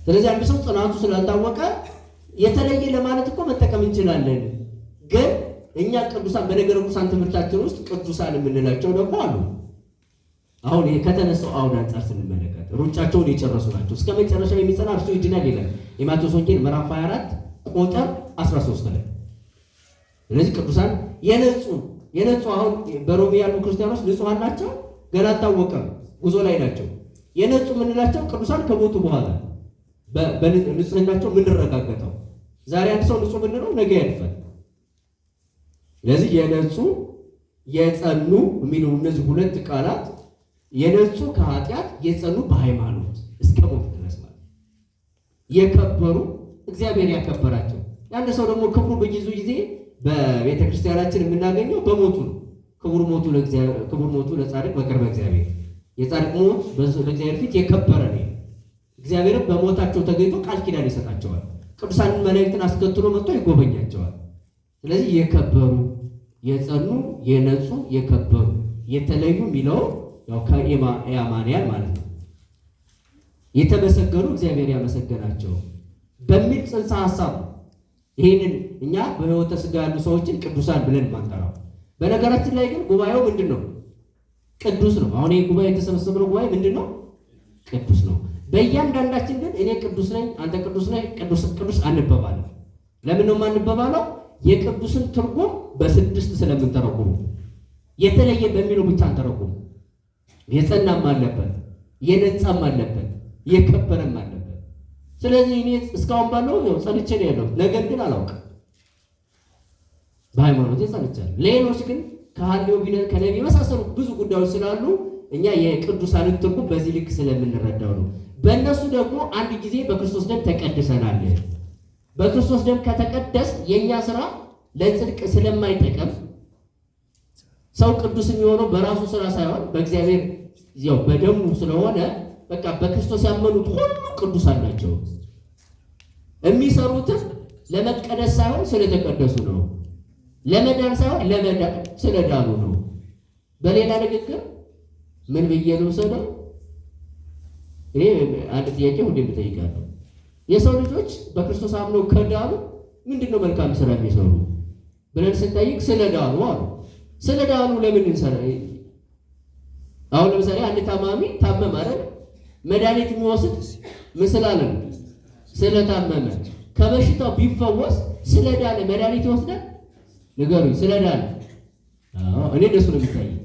ስለዚህ አንድ ሰው ጽናቱ ስላልታወቀ የተለየ ለማለት እኮ መጠቀም እንችላለን። ግን እኛ ቅዱሳን በነገረ ቅዱሳን ትምህርታችን ውስጥ ቅዱሳን የምንላቸው ደግሞ አሉ። አሁን ከተነሳው አውድ አንጻር ስንመለከት ሩጫቸውን የጨረሱ ናቸው፣ እስከ መጨረሻ የሚጸና እርሱ ይድናል ይላል የማቴዎስ ወንጌል ምዕራፍ 24 ቁጥር 13 ላይ። ስለዚህ ቅዱሳን የነጹ አሁን በሮሜ ያሉ ክርስቲያኖች ንጹሐን ናቸው፣ ገና አልታወቀም፣ ጉዞ ላይ ናቸው። የነጹ የምንላቸው ቅዱሳን ከሞቱ በኋላ በንጽህናቸው የምንረጋገጠው። ዛሬ አንድ ሰው ንጹህ ምንድነው ነገ ያልፋል። ስለዚህ የነጹ የጸኑ የሚሉ እነዚህ ሁለት ቃላት የነጹ ከኃጢአት የጸኑ በሃይማኖት እስከ ሞት ድረስ ማለት የከበሩ እግዚአብሔር ያከበራቸው። ያን ሰው ደግሞ ክብሩ በጊዜ ጊዜ በቤተ ክርስቲያናችን የምናገኘው በሞቱ ነው። ክቡር ሞቱ ለጻድቅ በቅርበ እግዚአብሔር። የጻድቅ ሞት በእግዚአብሔር ፊት የከበረ ነው። እግዚአብሔርም በሞታቸው ተገኝቶ ቃል ኪዳን ይሰጣቸዋል። ቅዱሳን መላእክትን አስከትሎ መጥቶ ይጎበኛቸዋል። ስለዚህ የከበሩ የጸኑ የነጹ የከበሩ የተለዩ የሚለው ያው ከኢማንያን ማለት ነው። የተመሰገኑ እግዚአብሔር ያመሰገናቸው በሚል ጽንሰ ሐሳብ ይሄንን እኛ በሕይወተ ሥጋ ያሉ ሰዎችን ቅዱሳን ብለን ማንጠራው። በነገራችን ላይ ግን ጉባኤው ምንድን ነው? ቅዱስ ነው። አሁን ይሄ ጉባኤ የተሰበሰበው ጉባኤ ምንድን ነው? ቅዱስ ነው። በእያንዳንዳችን ግን እኔ ቅዱስ ነኝ፣ አንተ ቅዱስ ነኝ፣ ቅዱስ አንበባለን። ለምን ነው የማንበባለው? የቅዱስን ትርጉም በስድስት ስለምንተረጉሙ የተለየ በሚለው ብቻ አንተረጉሙ። የጸናም አለበት፣ የነጻም አለበት፣ የከበረም አለበት። ስለዚህ እኔ እስካሁን ባለው ነው ጸንቼ ነው ያለው። ነገር ግን አላውቅም፣ በሃይማኖቴ ጸንቻለሁ። ሌሎች ግን ከሐልዮ ቢነት ከነቢ የመሳሰሉ ብዙ ጉዳዮች ስላሉ እኛ የቅዱሳንን ትርጉም በዚህ ልክ ስለምንረዳው ነው። በእነሱ ደግሞ አንድ ጊዜ በክርስቶስ ደም ተቀድሰናል። በክርስቶስ ደም ከተቀደስ የእኛ ስራ ለጽድቅ ስለማይጠቀም ሰው ቅዱስ የሚሆነው በራሱ ስራ ሳይሆን በእግዚአብሔር ያው በደሙ ስለሆነ በቃ በክርስቶስ ያመኑት ሁሉ ቅዱሳን ናቸው። የሚሰሩትም ለመቀደስ ሳይሆን ስለተቀደሱ ነው። ለመዳን ሳይሆን ስለዳኑ ነው። በሌላ ንግግር ምን ብዬ ልውሰደው? እኔ አንድ ጥያቄ ሁሌ እጠይቃለሁ። የሰው ልጆች በክርስቶስ አምነው ከዳኑ ምንድነው መልካም ስራ የሚሰሩ ብለን ስንጠይቅ ስለዳኑ አሉ። ስለዳኑ ለምን እንሰራ? አሁን ለምሳሌ አንድ ታማሚ ታመመ አይደል? መድኃኒት የሚወስድ ምን ስላለ ነው? ስለታመመ። ከበሽታው ቢፈወስ ስለዳነ መድኃኒት ይወስዳል? ንገሩኝ። ስለዳነ? አዎ፣ እኔ ደስ ነው የሚታየኝ።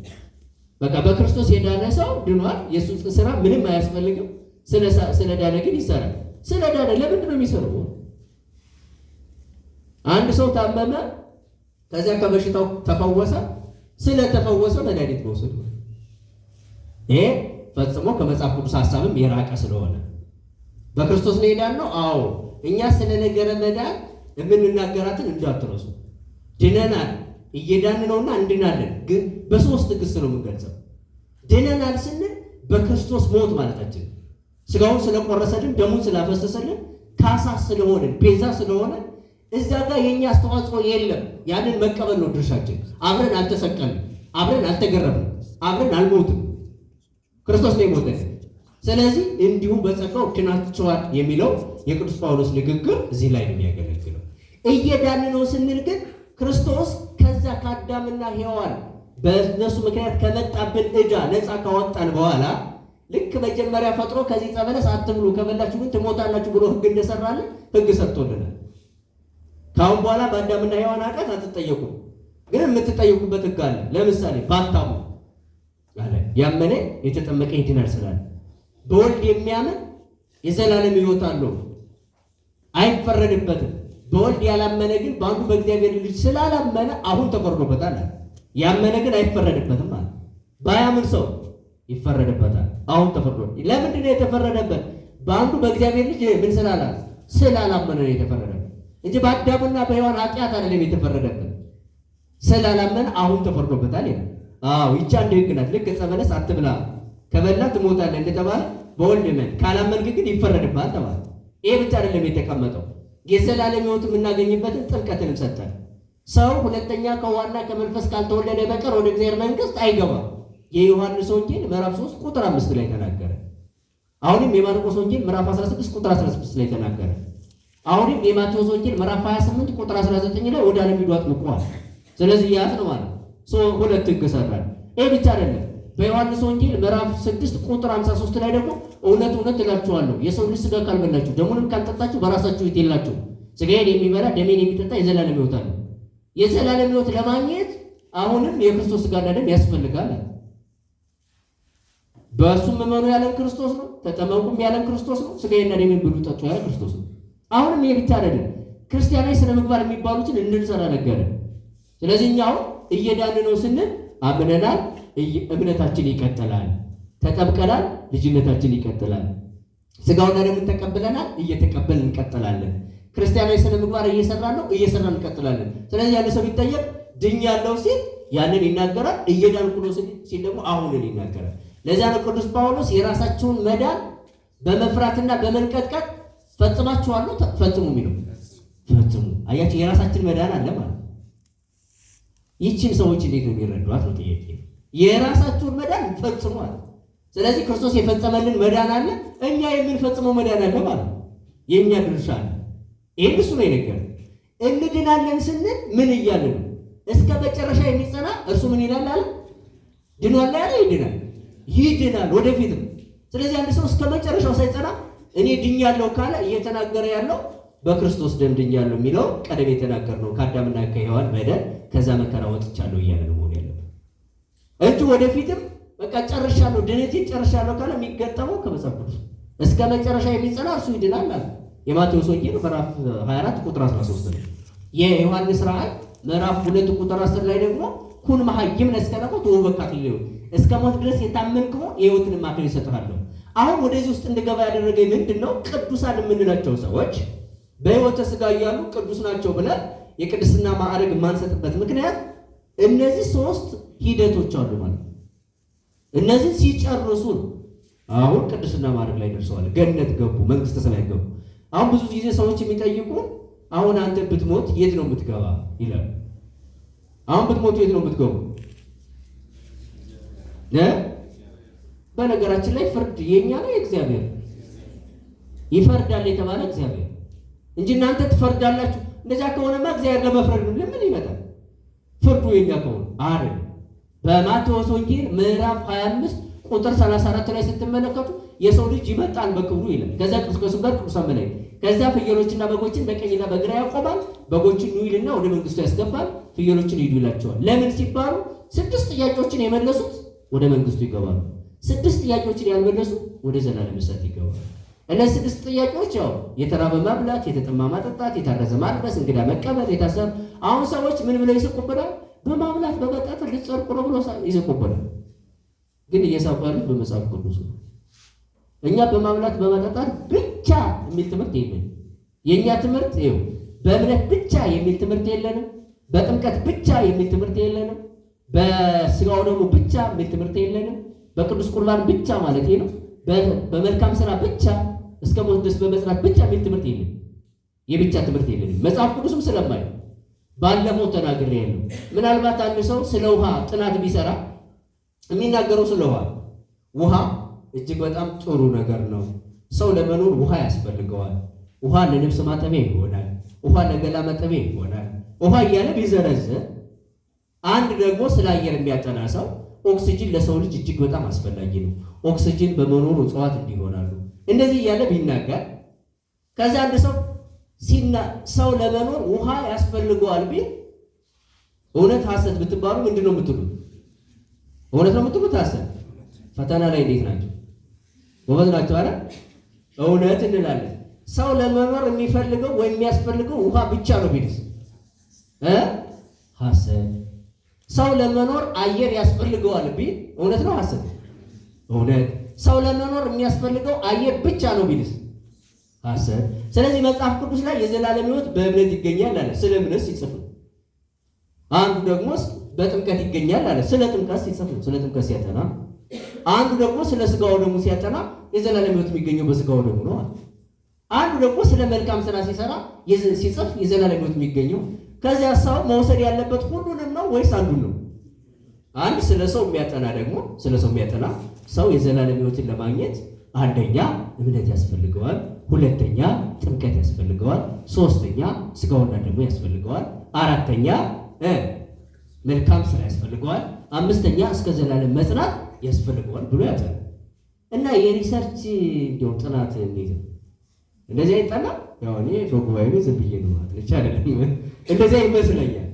በቃ በክርስቶስ የዳነ ሰው ድኗል። የሱ ስራ ምንም አያስፈልግም። ስለዳነ ግን ይሰራል። ስለዳነ ለምንድን ነው የሚሰራው? አንድ ሰው ታመመ፣ ከዚያ ከበሽታው ተፈወሰ። ስለተፈወሰ መድኃኒት መውሰድ ነው። ይሄ ፈጽሞ ከመጽሐፍ ቅዱስ ሐሳብም የራቀ ስለሆነ በክርስቶስ ነው የዳነው። አዎ፣ እኛ ስለ ነገረ መዳን የምንናገራትን እንዳትረሱ። ድነናል፣ እየዳን ነውና እንድናለን። ግን በሶስት ግስ ነው የምንገልጸው። ድነናል ስንል በክርስቶስ ሞት ማለታችን፣ ስጋውን ስለቆረሰልን፣ ደሙን ስላፈሰሰልን፣ ካሳ ስለሆነን፣ ቤዛ ስለሆነን እዛ ጋር የኛ አስተዋጽኦ የለም። ያንን መቀበል ነው ድርሻችን። አብረን አልተሰቀልንም፣ አብረን አልተገረፍንም፣ አብረን አልሞትም። ክርስቶስ ነው የሞተን። ስለዚህ እንዲሁ በጸጋው ድናችኋል የሚለው የቅዱስ ጳውሎስ ንግግር እዚህ ላይ ነው የሚያገለግለው። እየዳን ነው ስንል ግን ክርስቶስ ከዛ ከአዳምና ሔዋን በእነሱ ምክንያት ከመጣብን ዕዳ ነፃ ካወጣን በኋላ ልክ መጀመሪያ ፈጥሮ ከዚህ ዕፀ በለስ አትብሉ ከበላችሁ ግን ትሞታላችሁ ብሎ ሕግ እንደሰራልን ሕግ ሰርቶልናል። ካሁን በኋላ በአዳምና ሔዋን ኃጢአት አትጠየቁም፣ ግን የምትጠየቁበት ሕግ አለ። ለምሳሌ ባታሙ አለ ያመነ የተጠመቀ ይድናል ስላለ፣ በወልድ የሚያምን የዘላለም ሕይወት አለው አይፈረድበትም። በወልድ ያላመነ ግን በአንዱ በእግዚአብሔር ልጅ ስላላመነ አሁን ተፈርዶበታል። ያመነ ግን አይፈረድበትም ማለት። ባያምን ሰው ይፈረድበታል። አሁን ተፈርዶ። ለምንድን ነው የተፈረደበት? በአንዱ በእግዚአብሔር ልጅ ምን ስላላመነ ነው የተፈረደበት እንጂ በአዳምና በሔዋን ኃጢአት አይደለም የተፈረደበት። ስላላመነ አሁን ተፈርዶበታል ይላል። አዎ፣ ይቻ እንደ ሕግ ናት። ልክ ዕፀ በለስ አትብላ ከበላ ትሞታለህ እንደተባለ በወልድ እመን ካላመንክ ግን ይፈረድብሃል ተባለ። ይሄ ብቻ አይደለም የተቀመጠው፣ የዘላለም ሕይወት የምናገኝበትን ጥምቀትንም ሰጠን። ሰው ሁለተኛ ከውሃና ከመንፈስ ካልተወለደ በቀር ወደ እግዚአብሔር መንግሥት አይገባም። የዮሐንስ ወንጌል ምዕራፍ 3 ቁጥር 5 ላይ ተናገረ። አሁንም የማርቆስ ወንጌል ምዕራፍ 16 ቁጥር 16 ላይ ተናገረ። አሁንም የማቴዎስ ወንጌል ምዕራፍ 28 ቁጥር 19 ላይ ወደ ዓለም ሂዱ አጥምቁ አለ። ስለዚህ ያዝ ነው ማለት ሁለት ሕግ ሰራን። ይሄ ብቻ አይደለም። በዮሐንስ ወንጌል ምዕራፍ 6 ቁጥር 53 ላይ ደግሞ እውነት እውነት እላችኋለሁ የሰው ልጅ ሥጋ ካልበላችሁ ደሙንም ካልጠጣችሁ በራሳችሁ ሕይወት የላችሁም። ሥጋዬን የሚበላ ደሜን የሚጠጣ የዘላለም ሕይወት አለው። የዘላለም ሕይወት ለማግኘት አሁንም የክርስቶስ ሥጋና ደም ያስፈልጋል። በእሱም እመኑ ያለን ክርስቶስ ነው። ተጠመቁም ያለን ክርስቶስ ነው። ሥጋዬና ደሜን ብሉ ጠጡ ያለን ክርስቶስ ነው። አሁንም ይሄ ብቻ አይደለም። ክርስቲያናዊ ስነ ምግባር የሚባሉትን እንድንሰራ ነገረ። ስለዚህ እኛ አሁን እየዳን ነው ስንል አምነናል፣ እምነታችን ይቀጥላል። ተጠምቀናል፣ ልጅነታችን ይቀጥላል። ሥጋውና ደሙን ተቀብለናል፣ እየተቀበልን እንቀጥላለን። ክርስቲያናዊ ስነ ምግባር እየሰራን ነው፣ እየሰራን እንቀጥላለን። ስለዚህ ያን ሰው ቢጠየቅ ድኛለሁ ሲል ያንን ይናገራል። እየዳንኩ ነው ሲል ደግሞ አሁንን ይናገራል። ለዚያ ነው ቅዱስ ጳውሎስ የራሳቸውን መዳን በመፍራትና በመንቀጥቀጥ ፈጽማችኋለሁ ፈጽሙ የሚለው። ፈጽሙ አያችሁ፣ የራሳችን መዳን አለ ማለት። ይህችን ሰዎች እንዴት ነው የሚረዷት ነው ጥያቄ። የራሳችሁን መዳን ፈጽሙ አለ። ስለዚህ ክርስቶስ የፈጸመልን መዳን አለ፣ እኛ የምንፈጽመው መዳን አለ ማለት። የእኛ ድርሻ አለ። ይህን እሱ ነው የነገረን። እንድናለን ስንል ምን እያለ ነው? እስከ መጨረሻ የሚጸና እርሱ ምን ይላል አለ? ድኗል ያለ ይድናል፣ ይድናል ወደፊትም። ስለዚህ አንድ ሰው እስከ መጨረሻው ሳይጸና እኔ ድኛለሁ ካለ እየተናገረ ያለው በክርስቶስ ደም ድኛለሁ የሚለው ቀደም የተናገርነው ከአዳምና ከሔዋን በደል ከዛ መከራ ወጥቻለሁ እያለ ነው መሆን ያለበት እንጂ ወደፊትም በቃ ጨርሻለሁ ድነቴን ጨርሻለሁ ካለ የሚገጠመው ከመጽሐፍ ቅዱስ እስከ መጨረሻ የሚጸና እርሱ ይድናል አለ። የማቴዎስ ወንጌል ምዕራፍ 24 ቁጥር 13 ነው። የዮሐንስ ራእይ ምዕራፍ 2 ቁጥር 10 ላይ ደግሞ ኩን መሐይም ነስከነቆት ወበካት ይለው እስከ ሞት ድረስ የታመንከው የሕይወትን ማክል ይሰጥሃለሁ። አሁን ወደዚህ ውስጥ እንድገባ ያደረገኝ ምንድን ነው? ቅዱሳን የምንላቸው ሰዎች በሕይወተ ሥጋ እያሉ ቅዱስ ናቸው ብለን የቅድስና ማዕረግ የማንሰጥበት ምክንያት እነዚህ ሶስት ሂደቶች አሉ ማለት ነው። እነዚህ ሲጨርሱ አሁን ቅድስና ማዕረግ ላይ ደርሰዋል፣ ገነት ገቡ፣ መንግስተ ሰማይ ገቡ። አሁን ብዙ ጊዜ ሰዎች የሚጠይቁ አሁን አንተ ብትሞት የት ነው የምትገባ ይላል። አሁን ብትሞቱ የት ነው የምትገቡ? በነገራችን ላይ ፍርድ የኛ ነው የእግዚአብሔር። ይፈርዳል የተባለ እግዚአብሔር እንጂ እናንተ ትፈርዳላችሁ። እንደዛ ከሆነማ እግዚአብሔር ለመፍረድ ለምን ይመጣል? ፍርዱ የኛ ከሆነ አይደል? በማቴዎስ ወንጌል ምዕራፍ 25 ቁጥር 34 ላይ ስትመለከቱ የሰው ልጅ ይመጣል በክብሩ ይላል። ከዛ ከሱ ጋር ቅዱሳን መላእክት፣ ከዛ ፍየሎችና በጎችን በቀኝና በግራ ያቆማል። በጎችን ኑ ይልና ወደ መንግስቱ ያስገባል፣ ፍየሎችን ሂዱ ይላቸዋል። ለምን ሲባሉ 6 ጥያቄዎችን የመለሱት ወደ መንግስቱ ይገባሉ። 6 ጥያቄዎችን ያልመለሱ ወደ ዘላለም እሳት ይገባሉ። እነዚህ 6 ጥያቄዎች ያው የተራበ ማብላት፣ የተጠማ ማጠጣት፣ የታረዘ ማልበስ፣ እንግዳ መቀበል፣ የታሰረ። አሁን ሰዎች ምን ብለው ይስቁብናል? በማብላት በመጠጣት ልትጸድቁ ነው ብሎ ይስቁብናል። ግን እየሳቁ ያሉት በመጽሐፍ ቅዱስ ነው። እኛ በማብላት በመጠጣት ብቻ የሚል ትምህርት የለንም። የእኛ ትምህርት ይኸው በእምነት ብቻ የሚል ትምህርት የለንም። በጥምቀት ብቻ የሚል ትምህርት የለንም። በስጋው ደግሞ ብቻ የሚል ትምህርት የለንም። በቅዱስ ቁርባን ብቻ ማለት ነው። በመልካም ስራ ብቻ እስከ ሞት ድረስ በመጽናት ብቻ የሚል ትምህርት የለንም። የብቻ ትምህርት የለንም። መጽሐፍ ቅዱስም ስለማይ ባለፈው ተናግሬ ያለው ምናልባት አንድ ሰው ስለ ውሃ ጥናት ቢሰራ የሚናገረው ስለ ውሃ እጅግ በጣም ጥሩ ነገር ነው። ሰው ለመኖር ውሃ ያስፈልገዋል። ውሃ ለልብስ ማጠቢያ ይሆናል። ውሃ ለገላ ማጠቢያ ይሆናል። ውሃ እያለ ቢዘረዝር አንድ ደግሞ ስለ አየር የሚያጠና ሰው ኦክሲጅን ለሰው ልጅ እጅግ በጣም አስፈላጊ ነው። ኦክሲጅን በመኖሩ እጽዋት እንዲሆናሉ እንደዚህ እያለ ቢናገር ከዛ አንድ ሰው ለመኖር ውሃ ያስፈልገዋል ቢል እውነት ሐሰት ብትባሉ ምንድን ነው የምትሉት? እውነት ነው የምትሉት? ሐሰት? ፈተና ላይ እንዴት ናቸው? ጎበዝ ናቸው አይደል? እውነት እንላለን። ሰው ለመኖር የሚፈልገው ወይም የሚያስፈልገው ውሃ ብቻ ነው ቢልስ ሐሰት። ሰው ለመኖር አየር ያስፈልገዋል ቢል እውነት ነው ሐሰት? እውነት። ሰው ለመኖር የሚያስፈልገው አየር ብቻ ነው ቢልስ ሐሰት። ስለዚህ መጽሐፍ ቅዱስ ላይ የዘላለም ሕይወት በእምነት ይገኛል አለ። ስለ እምነት ሲጽፍ አንዱ ደግሞ በጥምቀት ይገኛል አለ። ስለ ጥምቀት ሲጽፍ ስለ ጥምቀት ሲያጠና አንዱ ደግሞ ስለ ስጋው ደግሞ ሲያጠና የዘላለም ሕይወት የሚገኘው በስጋው ደግሞ ነው አለ። አንዱ ደግሞ ስለ መልካም ስራ ሲሰራ ሲጽፍ የዘላለም ሕይወት የሚገኘው ከዚያ ሰው መውሰድ ያለበት ሁሉንም ነው ወይስ አንዱን ነው? አንድ ስለ ሰው የሚያጠና ደግሞ ስለ ሰው የሚያጠና ሰው የዘላለም ሕይወትን ለማግኘት አንደኛ እምነት ያስፈልገዋል፣ ሁለተኛ ጥምቀት ያስፈልገዋል፣ ሶስተኛ ስጋውና ደሙ ያስፈልገዋል፣ አራተኛ መልካም ስራ ያስፈልገዋል፣ አምስተኛ እስከ ዘላለም መጽናት ያስፈልገዋል ብሎ ያዛል። እና የሪሰርች እንዲያው ጥናት እንዴት ነው እንደዚህ አይጠና? ያው እኔ በጉባኤ ቤት ዝም ብዬ ነው ማለት ብቻ አይደለም፣ እንደዚህ ይመስለኛል።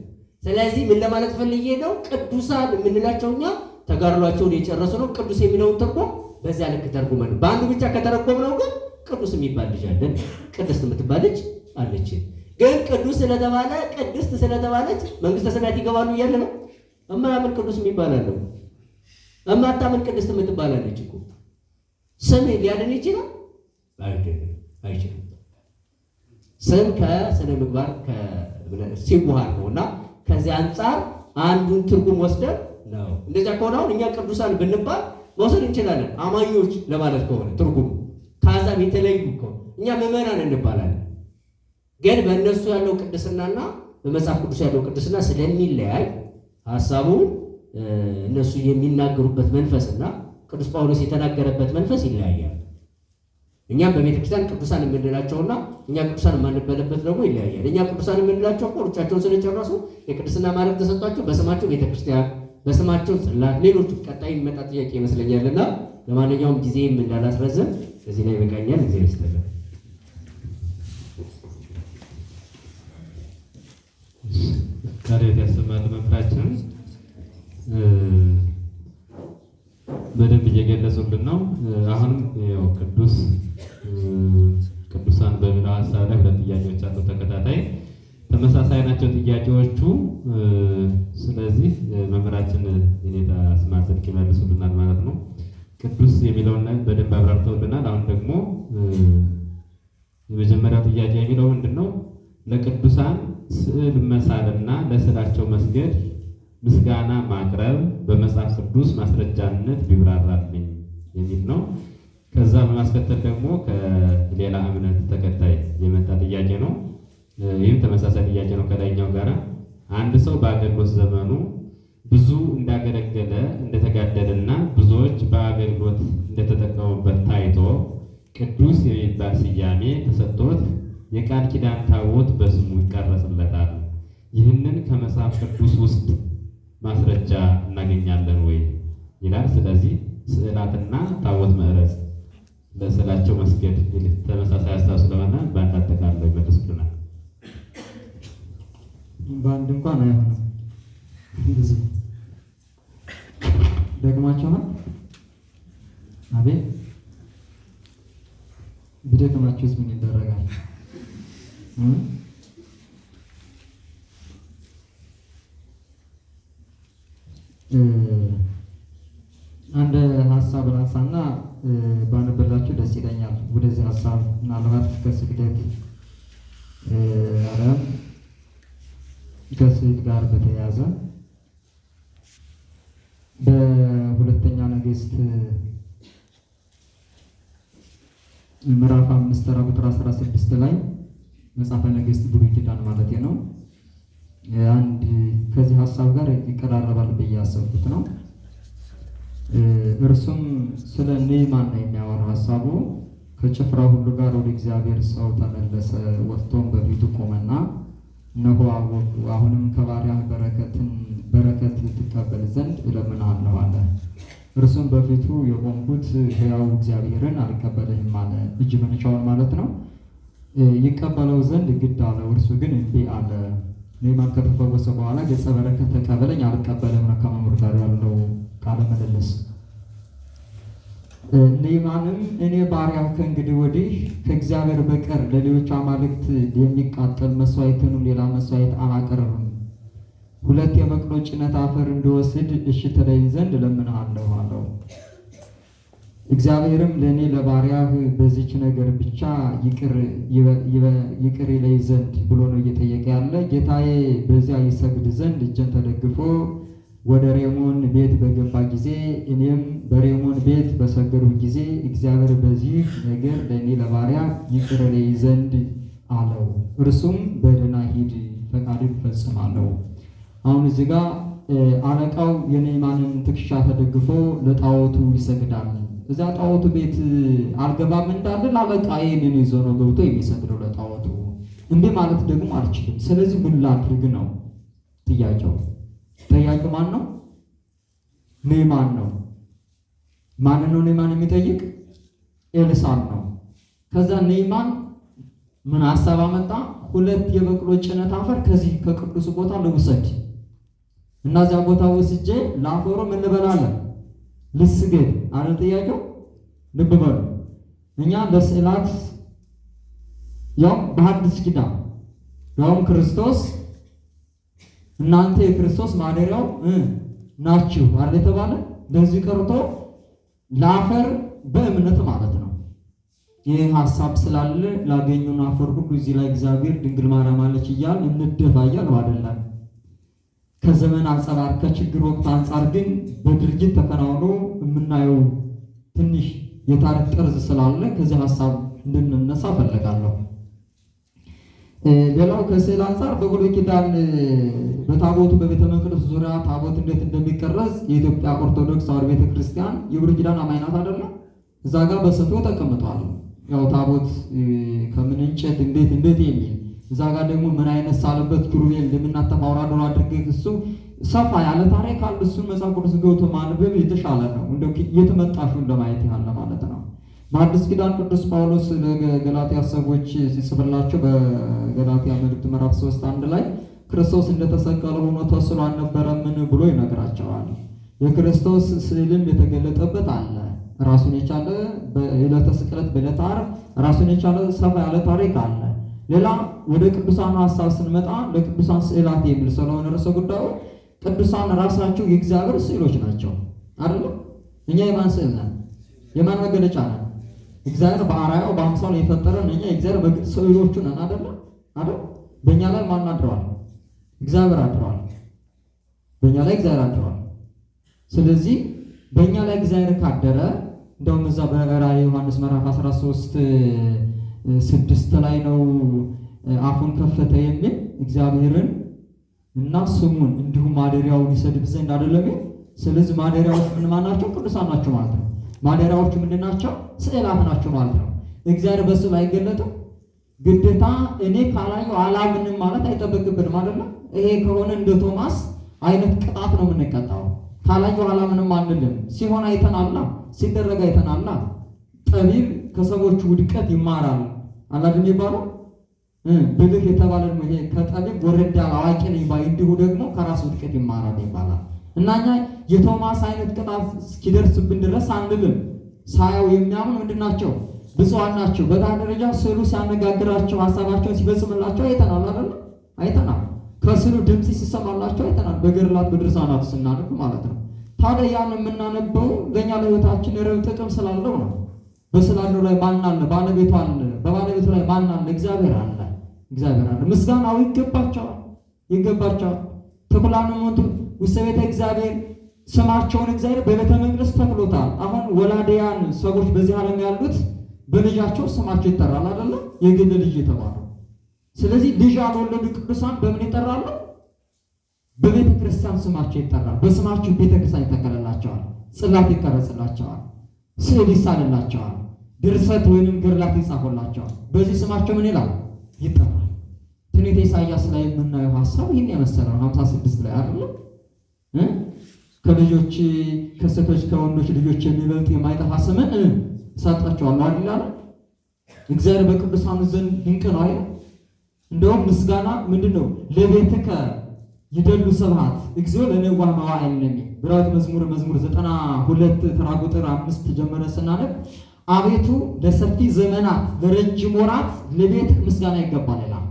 ስለዚህ ምን ለማለት ፈልጌ ነው? ቅዱሳን የምንላቸው እኛ ተጋድሏቸውን የጨረሱ ነው። ቅዱስ የሚለውን ትርጉም በዚያ ልክ ተርጉመን በአንዱ ብቻ ከተረጎምነው ግን ቅዱስ የሚባል ልጅ አለን፣ ቅድስት የምትባል ልጅ አለችን። ግን ቅዱስ ስለተባለ ቅድስት ስለተባለች መንግስተ ሰማያት ይገባሉ እያለ ነው። እማያምን ቅዱስ የሚባል አለው፣ እማታምን ቅድስት የምትባል አለች እኮ። ስም ሊያድን ይችላል? አይችልም። ስም ከስነ ምግባር ሲዋሃድ ነው እና ከዚህ አንጻር አንዱን ትርጉም ወስደን ነው። እንደዚያ ከሆነ አሁን እኛ ቅዱሳን ብንባል መውሰድ እንችላለን፣ አማኞች ለማለት ከሆነ ትርጉሙ። ከአሕዛብ የተለዩ ከሆነ እኛ ምዕመናን እንባላለን። ግን በእነሱ ያለው ቅድስናና በመጽሐፍ ቅዱስ ያለው ቅድስና ስለሚለያይ ሀሳቡ እነሱ የሚናገሩበት መንፈስና ቅዱስ ጳውሎስ የተናገረበት መንፈስ ይለያያል። እኛም በቤተ ክርስቲያን ቅዱሳን የምንላቸውና እኛ ቅዱሳን የማንበልበት ደግሞ ይለያያል። እኛ ቅዱሳን የምንላቸው እኮ ሩጫቸውን ስለጨረሱ የቅድስና ማዕረግ ተሰጥቷቸው በስማቸው ቤተ ክርስቲያን፣ በስማቸው ጽላት፣ ሌሎቹ ቀጣይ የሚመጣ ጥያቄ ይመስለኛልና ለማንኛውም ጊዜም እንዳላስረዘም እዚህ ላይ ይበቃኛል። ጊዜ ይስተላል። ቃልዎት ያሰማል መምህራችን በደንብ እየገለጹልን ነው። አሁንም ያው ቅዱሳን በሚለው ሀሳብ ላይ ሁለት ጥያቄዎች አሉ ተከታታይ ተመሳሳይ ናቸው ጥያቄዎቹ። ስለዚህ መምህራችን የኔታ ስምዐ ጽድቅ ይመልሱልናል ማለት ነው። ቅዱስ የሚለውን ላይ በደንብ አብራርተውልናል። አሁን ደግሞ የመጀመሪያው ጥያቄ የሚለው ምንድነው? ለቅዱሳን ስዕል መሳልና ለስዕላቸው መስገድ ምስጋና ማቅረብ በመጽሐፍ ቅዱስ ማስረጃነት ቢብራራልኝ የሚል ነው። ከዛ በማስከተል ደግሞ ከሌላ እምነት ተከታይ የመጣ ጥያቄ ነው። ይህም ተመሳሳይ ጥያቄ ነው ከላይኛው ጋራ። አንድ ሰው በአገልግሎት ዘመኑ ብዙ እንዳገለገለ እንደተጋደለና ብዙዎች በአገልግሎት እንደተጠቀሙበት ታይቶ ቅዱስ የሚባል ስያሜ ተሰጥቶት የቃል ኪዳን ታቦት በስሙ ይቀረጽለታል። ይህንን ከመጽሐፍ ቅዱስ ውስጥ ማስረጃ እናገኛለን ወይ ይላል። ስለዚህ ስዕላትና ታቦት መቅረጽ ለስዕላቸው መስገድ ተመሳሳይ ሀሳብ ስለሆነ በአንድ አጠቃላይ ይመልሱልናል። በአንድ እንኳን አይሆንም። ብዙ ደግማችኋል። አቤት ብደግማችሁስ ምን ይደረጋል? አንድ ሀሳብ ላንሳና ባነበላችሁ ደስ ይለኛል። ወደዚህ ሀሳብ ምናልባት ከስግደት ዓለም ከስዕል ጋር በተያያዘ በሁለተኛ ነገሥት ምዕራፍ 5 ቁጥር 16 ላይ መጽሐፈ ነገሥት ብሉይ ኪዳን ማለት ነው። አንድ ከዚህ ሀሳብ ጋር ይቀራረባል ብዬ ያሰብኩት ነው። እርሱም ስለ ንዕማን ነው የሚያወራው ሀሳቡ። ከጭፍራ ሁሉ ጋር ወደ እግዚአብሔር ሰው ተመለሰ፣ ወጥቶም በፊቱ ቆመና እነሆ አወቅሁ፣ አሁንም ከባሪያህ በረከት ትቀበል ዘንድ እለምንሃለሁ አለ። እርሱም በፊቱ የቆምኩት ሕያው እግዚአብሔርን አልቀበልህም አለ። እጅ መንሻውን ማለት ነው። ይቀበለው ዘንድ ግድ አለው፣ እርሱ ግን እምቢ አለ። ንዕማን ከተፈወሰ በኋላ ገጸ በረከት ተቀበለኝ አልቀበልም ነው ከመምህር ጋር ያለው ቃለ ምልልስ። ንዕማንም እኔ ባሪያው ከእንግዲህ ወዲህ ከእግዚአብሔር በቀር ለሌሎች አማልክት የሚቃጠል መስዋዕትንም ሌላ መስዋዕት አላቀርብም። 2 የበቅሎ ጭነት አፈር እንድወስድ እሺ ትለኝ ዘንድ እለምንሃለሁ አለው። እግዚአብሔርም ለእኔ ለባሪያህ በዚች ነገር ብቻ ይቅር ይለኝ ዘንድ ብሎ ነው እየጠየቀ ያለ። ጌታዬ በዚያ ይሰግድ ዘንድ እጄን ተደግፎ ወደ ሬሞን ቤት በገባ ጊዜ እኔም በሬሞን ቤት በሰገድሁ ጊዜ እግዚአብሔር በዚህ ነገር ለእኔ ለባሪያ ይቅር ይለኝ ዘንድ አለው። እርሱም በደህና ሂድ፣ ፈቃድን እፈጽማለሁ። አሁን እዚህ ጋር አለቃው የንዕማንን ትከሻ ተደግፎ ለጣዖቱ ይሰግዳል። እዛ ጣዖቱ ቤት አልገባም እንዳለ ላለቃዬ እኔን ይዞ ነው ገብቶ የሚሰግደው ለጣዖቱ። እንዴ ማለት ደግሞ አልችልም። ስለዚህ ምን ላድርግ ነው ጥያቄው። ጠያቂው ማን ነው? ኔማን ነው። ማን ነው ኔማን የሚጠይቅ? ኤልሳዕ ነው። ከዛ ኔማን ምን ሐሳብ አመጣ? 2 የበቅሎ ጭነት አፈር ከዚህ ከቅዱስ ቦታ ልውሰድ እና እዚያ ቦታ ወስጄ ለአፈሩ ምን እንበላለን? ልስገድ አለ ጥያቄው። ልብ በሉ እኛ ለስዕላት ያው በሐዲስ ኪዳን ያውም ክርስቶስ እናንተ የክርስቶስ ማደሪያው ናችሁ አይደል የተባለ። ለዚህ ቀርቶ ለአፈር በእምነት ማለት ነው። ይህ ሐሳብ ስላለ ላገኙን አፈር ሁሉ እዚህ ላይ እግዚአብሔር ድንግል ማርያም አለች እያል እንደፋ እያልን አይደለም። ከዘመን አንጻር ከችግር ወቅት አንጻር ግን በድርጊት ተከናውኖ የምናየው ትንሽ የታሪክ ጠርዝ ስላለ ከዚህ ሐሳብ እንድንነሳ ፈልጋለሁ። ሌላው ከስዕል አንጻር በብሉይ ኪዳን በታቦቱ በቤተ መቅደስ ዙሪያ ታቦት እንዴት እንደሚቀረጽ የኢትዮጵያ ኦርቶዶክስ ተዋሕዶ ቤተክርስቲያን የብሉይ ኪዳን አማኝ ናት አይደለም። እዛ ጋር በሰፊው ተቀምጧል። ያው ታቦት ከምን እንጨት እንዴት የሚል እዛ ጋር ደግሞ ምን አይነት ሳለበት ኪሩቤል እንደምናተፋውራ ዶር አድርገህ እሱ ሰፋ ያለ ታሪክ አለ። እሱን መጽሐፍ ቅዱስ ገብቶ ማንበብ የተሻለ ነው። እንደው የተመጣሹ እንደማየት ያለ ማለት ነው። በአዲስ ኪዳን ቅዱስ ጳውሎስ ለገላትያ ሰዎች ሲጽፍላቸው በገላትያ መልእክት ምዕራፍ 3:1 ላይ ክርስቶስ እንደተሰቀለ ሆኖ ተስሎ አልነበረምን ብሎ ይነግራቸዋል። የክርስቶስ ስዕልም የተገለጠበት አለ። ራሱን የቻለ በዕለተ ስቅለት በዕለተ ዓርብ ራሱን የቻለ ሰፋ ያለ ታሪክ አለ። ሌላ ወደ ቅዱሳን ሐሳብ ስንመጣ ለቅዱሳን ስዕላት የሚል ስለሆነ ርዕሰ ጉዳዩ ቅዱሳን ራሳቸው የእግዚአብሔር ስዕሎች ናቸው አይደል? እኛ የማን ስዕል ነን? የማን መገለጫ ነን? እግዚአብሔር በአርአያው በአምሳሉ የፈጠረን እኛ የእግዚአብሔር ስዕሎቹ ነን አይደል? በእኛ ላይ ማን አድረዋል? እግዚአብሔር አድረዋል። በእኛ ላይ እግዚአብሔር አድረዋል። ስለዚህ በእኛ ላይ እግዚአብሔር ካደረ እንደውም እዛ በራዕየ ዮሐንስ ምዕራፍ 13:6 ላይ ነው አፉን ከፈተ የሚል እግዚአብሔርን እና ስሙን እንዲሁም ማደሪያውን ይሰድብ ዘንድ አይደለም። ስለዚህ ማደሪያዎች ምን ናቸው? ቅዱሳን ናቸው ማለት ነው። ማደሪያዎቹ ምንድን ናቸው? ስዕላት ናቸው ማለት ነው። እግዚአብሔር በስዕል አይገለጥም። ግዴታ እኔ ካላየው አላምንም ማለት አይጠበቅብንም አይደለም። ይሄ ከሆነ እንደ ቶማስ አይነት ቅጣት ነው የምንቀጣው። ካላየው አላምንም አንልም። ሲሆን አይተናላ፣ ሲደረግ አይተናላ። ጠቢብ ከሰዎች ውድቀት ይማራል አላድን የሚባለው ብልህ የተባለ ነው። ይሄ ከጠቢብ ወረድ ያለ አዋቂ ነኝ ባይ እንዲሁ ደግሞ ከራስ ውድቀት ይማራል ይባላል። እና እኛ የቶማስ አይነት ቅጣት እስኪደርስብን ድረስ አንልም። ሳያው የሚያምን ምንድን ናቸው? ብፁዓን ናቸው። በዛ ደረጃ ስዕሉ ሲያነጋግራቸው ሀሳባቸውን ሲፈጽምላቸው አይተናል አይደል? አይተናል። ከስዕሉ ድምፅ ሲሰማላቸው አይተናል። በገድላት በድርሳናት ስናነብ ማለት ነው። ታዲያ ያን የምናነበው ለእኛ ለሕይወታችን የረብ ጥቅም ስላለው ነው። በስዕሉ ላይ ማን አለ? ባለቤቱ አለ። በባለቤቱ ላይ ማን አለ? እግዚአብሔር አለ። እግዚአብሔር አለ። ምስጋናው ይገባቸዋል። ተኩላንም ውስተ ቤተ እግዚአብሔር ስማቸውን እግዚአብሔር በቤተ መቅደስ ተክሎታል። አሁን ወላዲያን ሰዎች በዚህ ዓለም ያሉት በልጃቸው ስማቸው ይጠራል አይደለም? የግል ልጅ የተባሉ። ስለዚህ ልጅ ያልወለዱ ቅዱሳን በምን ይጠራሉ? በቤተ ክርስቲያን ስማቸው ይጠራል። በስማቸው ቤተ ክርስቲያን ይተከለላቸዋል፣ ጽላት ይቀረጽላቸዋል፣ ስዕል ይሳልላቸዋል፣ ድርሰት ወይንም ገድላት ይጻፉላቸዋል። በዚህ ስማቸው ምን ይላል? ይጠራል። ትንቢተ ኢሳይያስ ላይ የምናየው ሐሳብ ይህን የመሰለ ነው። 56 ላይ አይደለም? ከልጆች ከሴቶች ከወንዶች ልጆች የሚበልጥ የማይጠፋ ስምን እሰጣቸዋለሁ አይደል? እግዚአብሔር በቅዱሳኑ ዘንድ ድንቅ ነው አይደል? እንደውም ምስጋና ምንድነው? ለቤትከ ይደሉ ስብሐት እግዚኦ ለነዋህ መዋዕል ነኝ። ብራዊት መዝሙር 92 ተራ ቁጥር 5 ጀምረ ስናነብ አቤቱ ለሰፊ ዘመናት ለረጅም ወራት ለቤትህ ምስጋና ይገባል ይላል።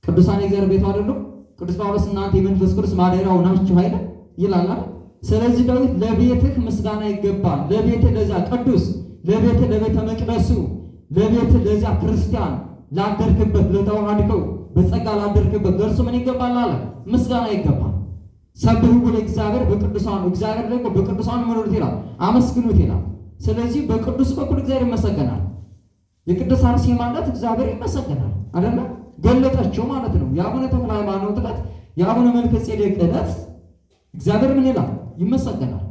ቅዱሳን የእግዚአብሔር ቤቱ አይደሉም? ቅዱስ ጳውሎስ እናንተ የመንፈስ ቅዱስ ማደሪያው ናችሁ አይደል ይላል። ስለዚህ ዳዊት ለቤትህ ምስጋና ይገባል። ለቤትህ ለዚያ ቅዱስ፣ ለቤትህ ለቤተ መቅደሱ፣ ለቤትህ ለዚያ ክርስቲያን ላደርክበት፣ ለተዋህድከው በጸጋ ላደርክበት ለእርሱ ምን ይገባል አለ? ምስጋና ይገባል። ሰብሕዎ ለእግዚአብሔር በቅዱሳኑ፣ እግዚአብሔር ደግሞ በቅዱሳኑ ምኑት ይላል? አመስግኑት ይላል። ስለዚህ በቅዱስ በኩል እግዚአብሔር ይመሰገናል። የቅዱስ አርሴማ ዕለት እግዚአብሔር ይመሰገናል አይደለ? ገለጠችው ማለት ነው። የአቡነ ተክለ ሃይማኖት ዕለት፣ የአቡነ መልከ ጼዴቅ ዕለት እግዚአብሔር ምን ይላል? ይመሰገናል።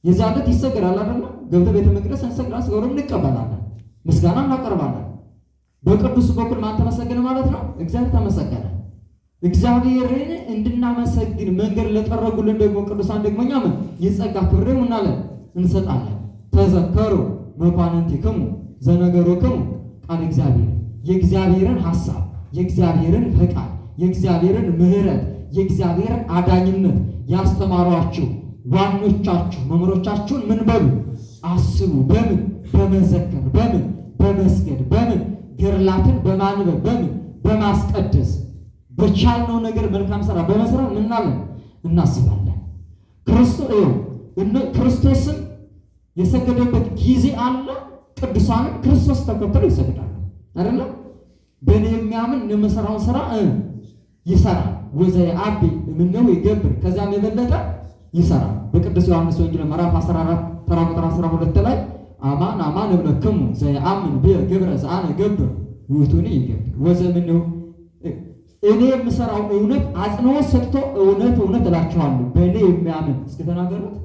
የዚያ ዕለት ይሰገዳል አይደለ? ገብተን ቤተ መቅደስ እንሰግዳለን፣ ሥጋው ደግሞ እንቀበላለን፣ ምስጋና እናቀርባለን። በቅዱስ በኩል ማን ተመሰገነ ማለት ነው? እግዚአብሔር ተመሰገነ። እግዚአብሔርን እንድናመሰግን መንገድ ለጠረጉልን ደግሞ ቅዱሳን ደግሞ እኛ ምን የጸጋ ክብር ምናለን እንሰጣለን። ተዘከሩ መኳንንቲክሙ ዘነገሮክሙ ቃል እግዚአብሔር፣ የእግዚአብሔርን ሐሳብ፣ የእግዚአብሔርን ፈቃድ፣ የእግዚአብሔርን ምሕረት፣ የእግዚአብሔርን አዳኝነት ያስተማሯችሁ ዋኖቻችሁ መምህሮቻችሁን ምን በሉ አስቡ። በምን በመዘከር፣ በምን በመስገድ፣ በምን ገድላትን በማንበብ፣ በምን በማስቀደስ፣ በቻልነው ነገር መልካም ሥራ በመስራት ምናለን እናስባለን። ክርስቶስን የሰገደበት ጊዜ አለ። ቅዱሳንም ክርስቶስ ተከትለው ይሰግዳሉ አይደለ? በእኔ የሚያምን የምሰራውን ስራ ይሰራል። ወዘየአቢ እምኔሁ ይገብር፣ ከዚያም የበለጠ ይሰራል። በቅዱስ ዮሐንስ ወንጌል ምዕራፍ 14 ተራ ቁጥር 12 ላይ አማን አማን እብለክሙ ዘየአምን ብየ ገብረ ዘአነ እገብር ውእቱኒ ይገብር ወዘእምኔሁ፣ እኔ የምሰራው እውነት አጽንዖት ሰጥቶ እውነት እውነት እላችኋለሁ በእኔ የሚያምን እስኪ ተናገሩት።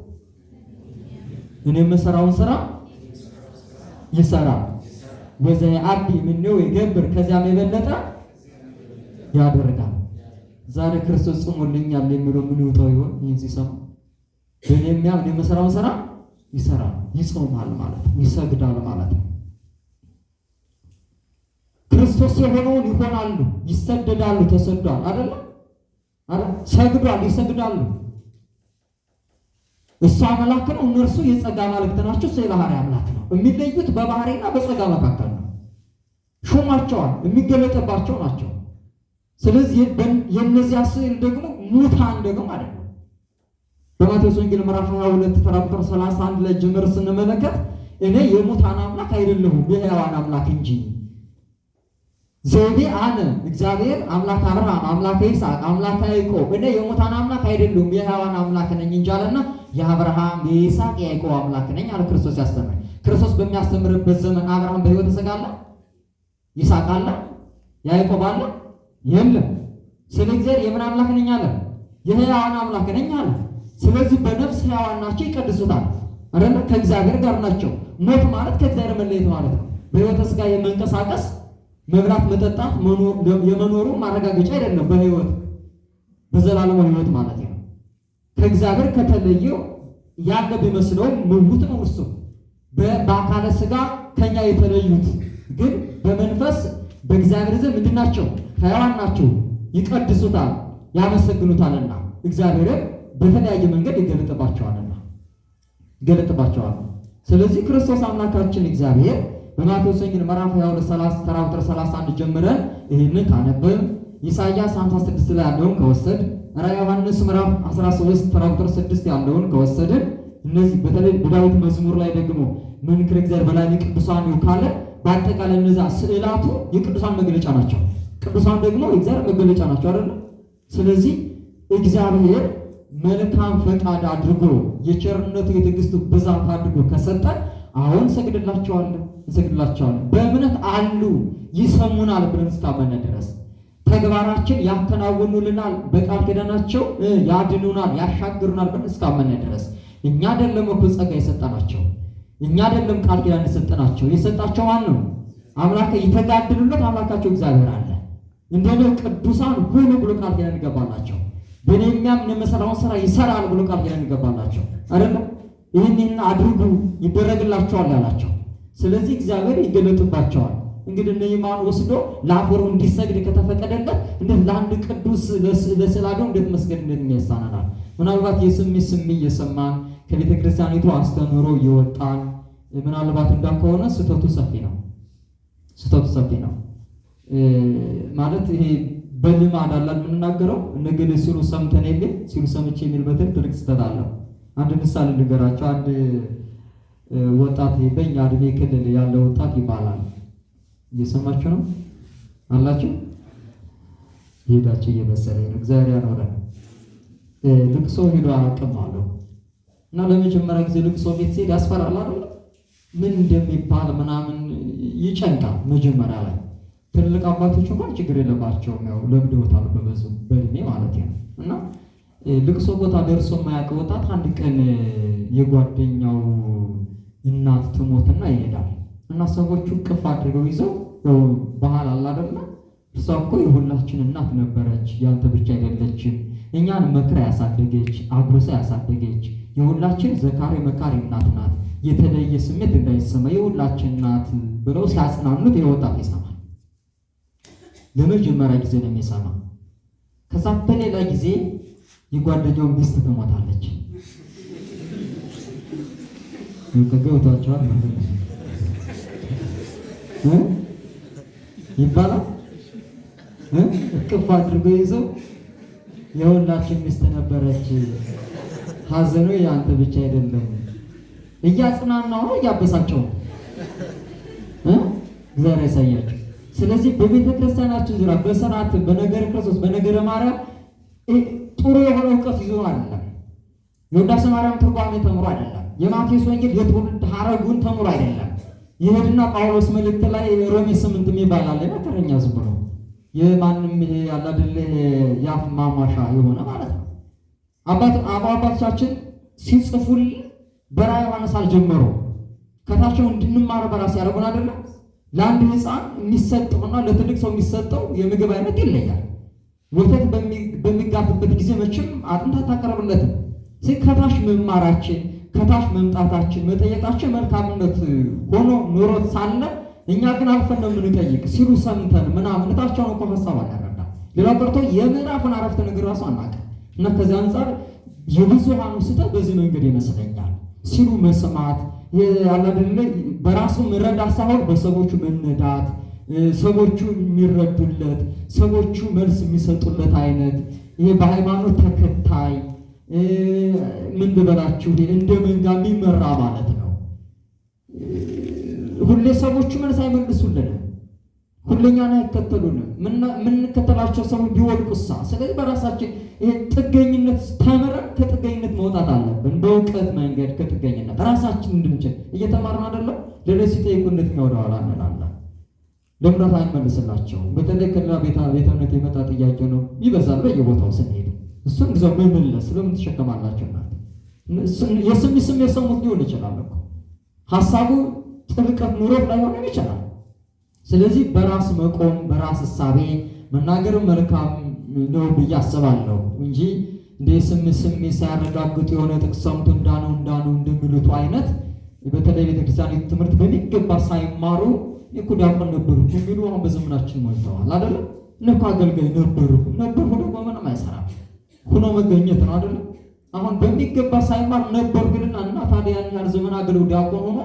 እኔ የምሰራውን ስራ ይሰራል። ወዘየአቢ እምኔሁ ይገብር፣ ከዚያም የበለጠ ያደርጋል። ዛሬ ክርስቶስ ጽሞልኛል የሚለው ምን ይውጣው ይሆን? ይህን ሲሰማ በእኔ የሚያምን የምሰራውን ስራ ይሰራል፣ ይጾማል ማለት ነው፣ ይሰግዳል ማለት ነው። ክርስቶስ የሆነውን ይሆናሉ፣ ይሰደዳሉ። ተሰዷል አይደለ? ሰግዷል፣ ይሰግዳሉ። እሱ አምላክ ነው፣ እነርሱ የጸጋ አማልክት ናቸው። እሱ የባህሪ አምላክ ነው። የሚለዩት በባህሪና በጸጋ መካከል ነው። ሾሟቸዋል፣ የሚገለጥባቸው ናቸው። ስለዚህ የእነዚያ ስዕል ደግሞ ሙታን ደግሞ ማለት ነው። በማቴዎስ ወንጌል ምዕራፍ 22 ተራ ቁጥር 31 ላይ ጀምር ስንመለከት እኔ የሙታን አምላክ አይደለሁም የሕያዋን አምላክ እንጂ ዘቤ አነ እግዚአብሔር አምላክ አብርሃም፣ አምላክ ይስሐቅ፣ አምላክ ያዕቆብ፣ እኔ የሙታን አምላክ አይደለሁም የሕያዋን አምላክ ነኝ እንጂ አለና የአብርሃም የይስሐቅ የያዕቆብ አምላክ ነኝ አለ ክርስቶስ ያስተምር። ክርስቶስ በሚያስተምርበት ዘመን አብርሃም በሕይወት ሥጋ አለ? ይስሐቅ አለ? ያዕቆብ አለ? የለም። ስለ እግዚአብሔር የምን አምላክ ነኝ አለ? የሕያዋን አምላክ ነኝ አለ። ስለዚህ በነፍስ ሕያዋን ናቸው፣ ይቀድሱታል አይደለ? ከእግዚአብሔር ጋር ናቸው። ሞት ማለት ከእግዚአብሔር መለየት ማለት ነው። በሕይወተ ሥጋ የመንቀሳቀስ መብላት መጠጣት የመኖሩ ማረጋገጫ አይደለም። በሕይወት በዘላለሙ ሕይወት ማለት ነው። ከእግዚአብሔር ከተለየው ያለ ቢመስለውም ምውት ነው እርሱ። በአካለ ሥጋ ከኛ የተለዩት ግን በመንፈስ በእግዚአብሔር ዘንድ ምንድን ናቸው? ሕያዋን ናቸው። ይቀድሱታል፣ ያመሰግኑታልና እግዚአብሔርን በተለያየ መንገድ ይገለጥባቸዋል። ስለዚህ ክርስቶስ አምላካችን እግዚአብሔር በማቴዎስ ወንጌል ምዕራፍ 22 ተራ ቁጥር 31 ጀምረን ይህንን ካነበብን ኢሳይያስ 56 ላይ ያለውን ከወሰድ ራዕየ ዮሐንስ ምዕራፍ 13 ተራ ቁጥር 6 ያለውን ከወሰድን እነዚህ በተለይ በዳዊት መዝሙር ላይ ደግሞ መንክረ እግዚአብሔር በላዕሌ ቅዱሳን ነው ካለ በአጠቃላይ እነዚያ ስዕላቱ የቅዱሳን መግለጫ ናቸው። ቅዱሳን ደግሞ የእግዚአብሔር መገለጫ ናቸው አይደል? ስለዚህ እግዚአብሔር መልካም ፈቃድ አድርጎ የቸርነቱ የትዕግስቱ ብዛት አድርጎ ከሰጠን አሁን እንሰግድላቸዋለን። በእምነት አሉ ይሰሙናል ብለን እስካመነ ድረስ ተግባራችን ያከናውኑልናል፣ በቃል ኪዳናቸው ያድኑናል፣ ያሻግሩናል ብለን እስካመነ ድረስ እኛ አይደለም እኮ ጸጋ የሰጠናቸው፣ እኛ አይደለም ቃል ኪዳን የሰጠናቸው። የሰጣቸው ማን ነው? አምላክ። የተጋደሉለት አምላካቸው እግዚአብሔር አለ። እንደነ ቅዱሳን ሁሉ ብሎ ቃል ኪዳን ይገባላቸው። በእኔ የሚያምን የምሰራውን ስራ ይሰራል ብሎ ቃል ኪዳን ይገባላቸው አይደለም? ይህን አድርጉ ይደረግላቸዋል ያላቸው። ስለዚህ እግዚአብሔር ይገለጥባቸዋል። እንግዲህ ነይማን ወስዶ ለአፈሩ እንዲሰግድ ከተፈቀደለት እንዴት ለአንድ ቅዱስ ለስዕለ አድኅኖ እንዴት መስገድ እንደሚያሳናናል? ምናልባት የስሚ እየሰማን ከቤተ ክርስቲያኒቱ አስተምህሮ እየወጣን ምናልባት እንዳከሆነ ስህተቱ ሰፊ ነው ማለት ይሄ በልማድ አላል የምንናገረው ነገሌ ሲሉ ሰምተን የሚል ሲሉ ሰምቼ የሚል በትል ትልቅ ስህተት አለው። አንድ ምሳሌ ልንገራቸው። አንድ ወጣት በእኛ እድሜ ክልል ያለ ወጣት ይባላል። እየሰማችሁ ነው አላችሁ? ሄዳችሁ እየመሰለኝ ነው። እግዚአብሔር ያኖረን። ልቅሶ ሄዶ አቅም አለው እና ለመጀመሪያ ጊዜ ልቅሶ ቤት ሲሄድ ያስፈራል አይደል? ምን እንደሚባል ምናምን ይጨንቃል መጀመሪያ ላይ። ትልቅ አባቶች እንኳን ችግር የለባቸውም፣ ያው ለምደውታል በእድሜ ማለት ነው። እና ልቅሶ ቦታ ደርሶ የማያውቅ ወጣት አንድ ቀን የጓደኛው እናት ትሞትና ይሄዳል እና ሰዎቹ ቅፍ አድርገው ይዘው ባህል አለ አይደለ? እሷ እኮ የሁላችን እናት ነበረች፣ ያንተ ብቻ አይደለችም። እኛን መክራ ያሳደገች፣ አጉርሳ ያሳደገች የሁላችን ዘካሪ መካሪ እናት ናት። የተለየ ስሜት እንዳይሰማ የሁላችን እናት ብለው ሲያጽናኑት የወጣት ይሰማል። ለመጀመሪያ ጊዜ ነው የሚሰማ። ከዛ በሌላ ጊዜ የጓደኛው ሚስት ትሞታለች። ገብቷቸዋል ማለት ነው ይባላል። እቅፍ አድርጎ ይዘው የሁላችን ሚስት ነበረች፣ ሀዘኑ የአንተ ብቻ አይደለም። እያጽናናው ነው፣ እያበሳቸው ነው። እግዚአብሔር ያሳያቸው። ስለዚህ በቤተ ክርስቲያናችን ዙሪያ በስርዓት በነገረ ክርስቶስ በነገረ ማርያም ጥሩ የሆነ እውቀት ይዞ አይደለም። የውዳሴ ማርያም ትርጓሜ ተምሮ አይደለም። የማቴዎስ ወንጌል የትውልድ ሐረጉን ተምሮ አይደለም። ይሄድና ጳውሎስ መልእክት ላይ ሮሜ 8 የሚባል አለ። መከረኛ ዝም ብሎ የማንም ይሄ ያለ አይደለ ያፍ ማማሻ የሆነ ማለት ነው። አባቶቻችን ሲጽፉል በራዕየ ዮሐንስ አልጀመሩ ከታቸው እንድንማር በራስ ያደርጉን አይደለ? ለአንድ ሕፃን የሚሰጠውና ለትልቅ ሰው የሚሰጠው የምግብ አይነት ይለያል። ወተት በሚጋፍበት ጊዜ መቼም አጥንት አታቀርብለትም። ከታች መማራችን ከታች መምጣታችን መጠየቃችን መልካምነት ሆኖ ኖሮት ሳለ እኛ ግን አልፈን ነው የምንጠይቅ ሲሉ ሰምተን ምናምን እታቸውን እኮ ሀሳብ አናረዳ። ሌላው ቀርቶ የምዕራፉን አረፍተ ነገር ራሱ አናውቅም። እና ከዚህ አንጻር የብዙሃኑ ስህተት በዚህ መንገድ ይመስለኛል። ሲሉ መስማት ያላደለ በራሱ መረዳት ሳይሆን በሰዎቹ መነዳት፣ ሰዎቹ የሚረዱለት፣ ሰዎቹ መልስ የሚሰጡለት አይነት ይሄ በሃይማኖት ተከታይ ምን ልበላችሁ እንደ መንጋ የሚመራ ማለት ነው። ሁሌ ሰዎቹ መልስ አይመልሱልንም፣ ሁለኛን አይከተሉንም። የምንከተላቸው ሰዎች ቢወድቁሳ? ስለዚህ በራሳችን ይሄ ጥገኝነት ተምረን ከጥገኝነት መውጣት አለብን። በእውቀት መንገድ ከጥገኝነት ራሳችን እንድንችል እየተማርን አይደለም። ሌሎች ሲጠይቁ እንደኛ ወደኋላ እንላለን። ለምራት አይመልስላቸው። በተለይ ከሌላ ቤተ እምነት የመጣ ጥያቄ ነው ይበዛል በየቦታው ስንሄድ። እሱን ግዛው መመለስ ለምን ትሸከማላችሁ? የስም የሰሙት ሊሆን ይችላል እኮ ሀሳቡ ጥልቀት ኑሮት ላይሆንም ይችላል። ስለዚህ በራስ መቆም በራስ እሳቤ መናገር መልካም ነው ብዬ አስባለሁ እንጂ እንደ ስም ሳያረጋግጡ የሆነ ጥቅስ ሰምቶ እንዳነው እንደሚሉት አይነት በተለይ ቤተክርስቲያን ትምህርት በሚገባ ሳይማሩ እኮ ዲያቆን ነበሩ የሚሉ አሁን በዘመናችን ሞልተዋል አይደለም። እነኮ አገልጋይ ነበሩ ደግሞ ምንም አይሰራም ሆኖ መገኘት ነው አይደለም። አሁን በሚገባ ሳይማር ነበር ብልና እና ታዲያ ያን ዘመን አገልጋይ ዲያቆን ሆኖ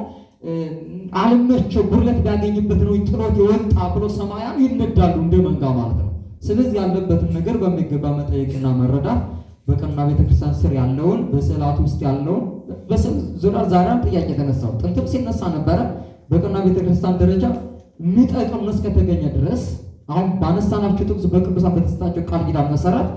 አለመቸው ጉድለት ቢያገኝበት ነው ጥሎት የወጣ ብሎ ሰማያን ይነዳሉ እንደ መንጋ ማለት ነው። ስለዚህ ያለበትን ነገር በሚገባ መጠየቅና መረዳት በቀና ቤተክርስቲያን ስር ያለውን በስዕላት ውስጥ ያለውን ዙሪያ ዛሬም ጥያቄ ተነሳው ጥንትም ሲነሳ ነበረ። በቀና ቤተክርስቲያን ደረጃ የሚጠቅም እስከተገኘ ድረስ አሁን ባነሳናቸው ጥቅስ በቅዱሳን በተሰጣቸው ቃል ኪዳን መሰረት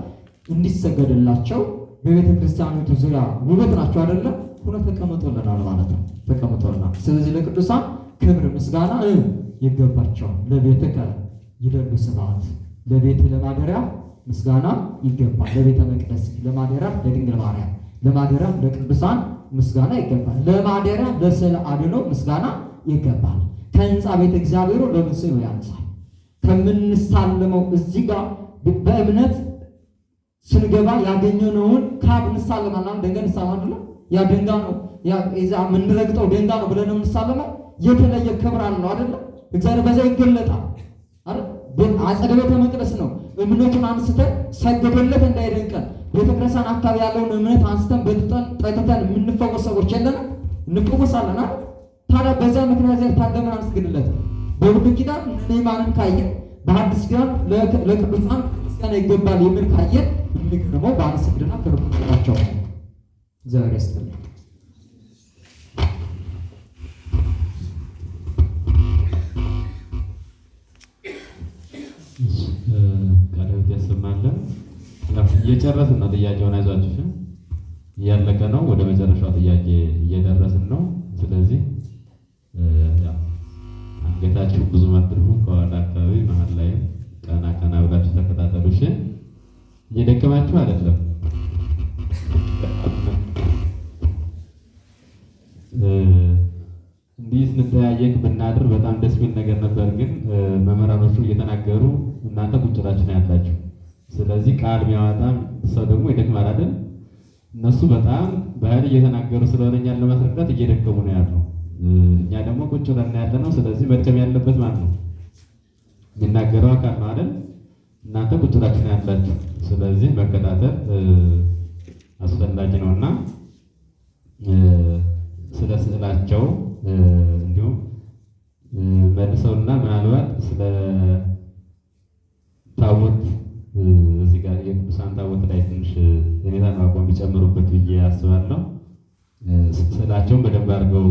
እንዲሰገድላቸው በቤተክርስቲያኒቱ ዙሪያ ውበት ናቸው አይደለም ሆነ ተቀምጦልናል ማለት ነው። ተቀምጦልናል። ስለዚህ ለቅዱሳን ክብር ምስጋና ይገባቸዋል። ለቤተከ ይደሉ ስብሐት፣ ለቤት ለማደሪያ ምስጋና ይገባል። ለቤተ መቅደስ ለማደሪያ ለድንግል ማርያም ለማደሪያ ለቅዱሳን ምስጋና ይገባል። ለማደሪያ ለስዕለ አድኅኖ ምስጋና ይገባል። ከሕንፃ ቤተ እግዚአብሔሩ ለምስሉ ያንሳል። ከምንሳለመው እዚህ ጋር በእምነት ስንገባ ያገኘነውን ካብ እንሳለማለን። ደንገን እንሳለማለን። ያ ደንጋ ነው ያ የምንረግጠው ደንጋ ነው ብለን እንሳለመው የተለየ ክብር አለው አይደል? እግዚአብሔር በዛ ይገለጣል አይደል? አጸደ ቤተ መቅደስ ነው። እምነቱን አንስተን ሰገደለት እንዳይደንቀን ቤተክርስቲያን አካባቢ ያለውን እምነት አንስተን በጥጠን ጠጥተን የምንፈወስ ሰዎች የለንም? እንፈወሳለን አይደል? ታዲያ በዛ ምክንያት ታደመን አንስግድለት። በብሉይ ኪዳን ነህምያንን ካየን በሐዲስ ኪዳን ለቅዱሳን ምስጋና ይገባል የሚል ካየን እንግዲህ በአንስግድና ከርቁጣቸው እግዚአብሔር ይስጥልኝ። ቃላት ያሰማለን። እየጨረስን ነው። ጥያቄውን አይዟችሁ፣ እያለቀ ነው። ወደ መጨረሻው ጥያቄ እየደረስን ነው። ስለዚህ አንገታችሁ ብዙ መጥሩ ከኋላ አካባቢ መሀል ላይ ቀና ብላችሁ ተከታተሉ። እሺ፣ እየደከማችሁ አይደለም። እየተናገሩ እናንተ ቁጭ ብላችሁ ነው ያላችሁ። ስለዚህ ቃል የሚያወጣ ሰው ደግሞ ይደክማል አይደል? እነሱ በጣም በኃይል እየተናገሩ ስለሆነ እኛን ለማስረዳት እየደከሙ ነው ያለው። እኛ ደግሞ ቁጭ ብለን ያለ ነው። ስለዚህ መድከም ያለበት ማን ነው? የሚናገረው አካል ነው አይደል? እናንተ ቁጭ ብላችሁ ነው ያላችሁ። ስለዚህ መከታተል አስፈላጊ ነውና ስለ ስዕላቸው እንዲሁም መልሰውና ምናልባት ስለ ታቦት እዚህ ጋር የቅዱሳን ታቦት ላይ ትንሽ ሁኔታን ማቆም ቢጨምሩበት ብዬ አስባለሁ። ስዕላቸውን በደንብ አድርገው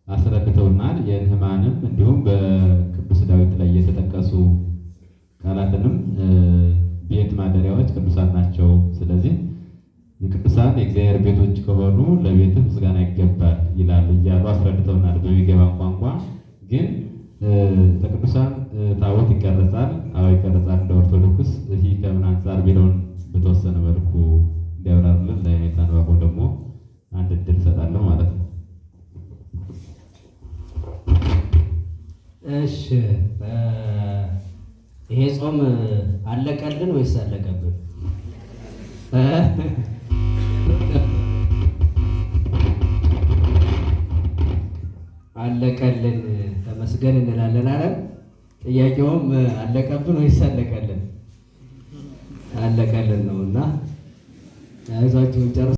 አስረድተውናል። የንህማንም እንዲሁም በቅዱስ ዳዊት ላይ የተጠቀሱ ቃላትንም ቤት ማደሪያዎች ቅዱሳን ናቸው። ስለዚህ የቅዱሳን የእግዚአብሔር ቤቶች ከሆኑ ለቤትህ ምስጋና ይገባል ይላል እያሉ አስረድተውናል። በሚገባን ቋንቋ ግን ለቅዱሳን ታቦት ይቀረጻል። አዎ ይቀረጻል እንደ ኦርቶዶክስ። ይህ ከምን አንጻር ቢለውን በተወሰነ መልኩ እንዲያብራሩልን ለኔታ ንባቆም ደግሞ አንድ እድል እሰጣለሁ ማለት ነው። እሺ፣ ይሄ ጾም አለቀልን ወይስ አለቀብን? አለቀልን ተመስገን እንላለን። አረ ጥያቄውም አለቀብን ወይስ አለቀልን? አለቀልን ነውና አይዟችሁ ጨርሱ።